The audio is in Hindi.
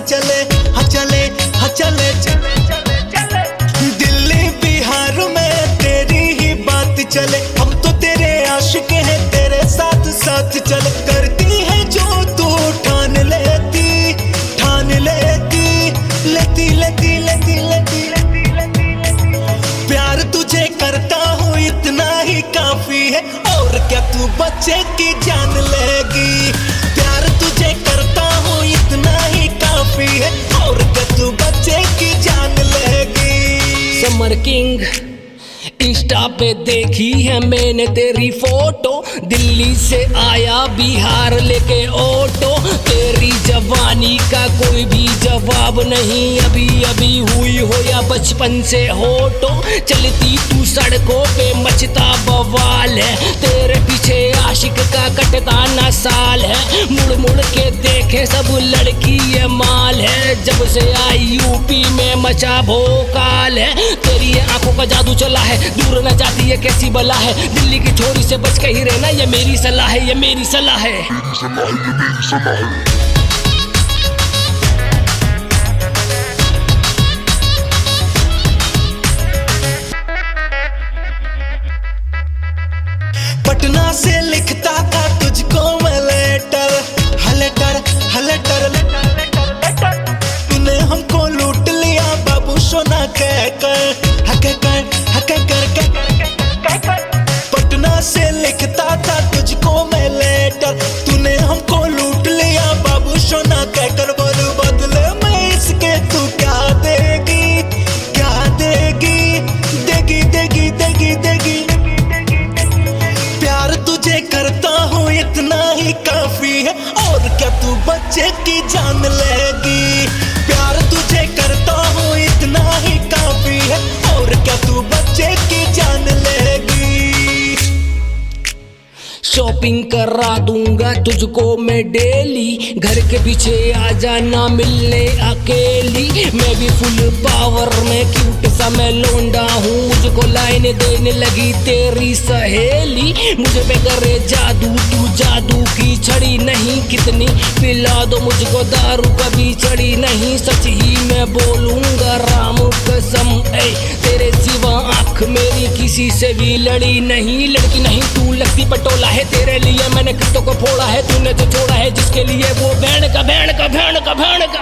चले, हाँ चले, हाँ चले, दिल्ली बिहार में तेरी ही बात चले। हम तो तेरे आशिक हैं, तेरे साथ साथ चले। करती है जो तू ठान लेती, ठान लेती, लेती लेती लेती लेती, प्यार तुझे करता हूँ इतना ही काफी है। और क्या तू बच्चे की जान लेगी? प्यार तुझे करता हूँ इतना ही काफी है। और क्या तू बच्चे की जान लेगी? समर किंग इंस्टा पे देखी है मैंने तेरी फोटो, दिल्ली से आया बिहार लेके ऑटो। तेरी जवानी का कोई भी जवाब नहीं, अभी अभी हुई हो या बचपन से होटो। चलती तू सड़कों पे मचता बवाल है, तेरे पीछे आशिक का कटता ना साल है। मुड़ मुड़ के देखे सब लड़की ये माल है, जब से आई यूपी में मचा भोकाल है। तेरी आंखों का जादू चला है, दूर न जाती है कैसी बला है। दिल्ली की छोरी से बच के ही रहना, ये मेरी सलाह है, ये मेरी सलाह है। पटना से लिखता था तुझको मैं लेटर, हलेटर हलेटर, तूने हमको लूट लिया बाबू सोना कहकर, पटना से लिखता था तुझको मैं लेटर, तूने हमको लूट लिया बाबू सोना कहकर। बोल बदले में इसके तू क्या देगी, क्या देगी, देगी देगी देगी देगी। प्यार तुझे करता हूँ इतना ही काफी है। और क्या तू बच्चे की जान लेगी? प्यार तुझे करता हूँ इतना ही काफी है। और क्या तू बच्चे की जान लेगी? शॉपिंग करा दूंगा तुझको मैं डेली, घर के पीछे आ जाना मिलने अकेली। मैं भी फुल पावर में क्यूट सा मैं लौंडा हूँ, मुझको लाइन देने लगी तेरी सहेली। मुझे पे करे जादू तू जादू की छड़ी नहीं, कितनी पिला दो मुझको दारू कभी चढ़ी नहीं। सच ही मैं बोलूंगा राम कसम, तेरे सिवा आँख मेरी किसी से भी लड़ी नहीं। लड़की नहीं तू लगती पटोला है, तेरे लिए मैंने कितों को फोड़ा है। तूने जो छोड़ा है जिसके लिए वो भेड़ का भेड़ का भेड़ का भेड़ का।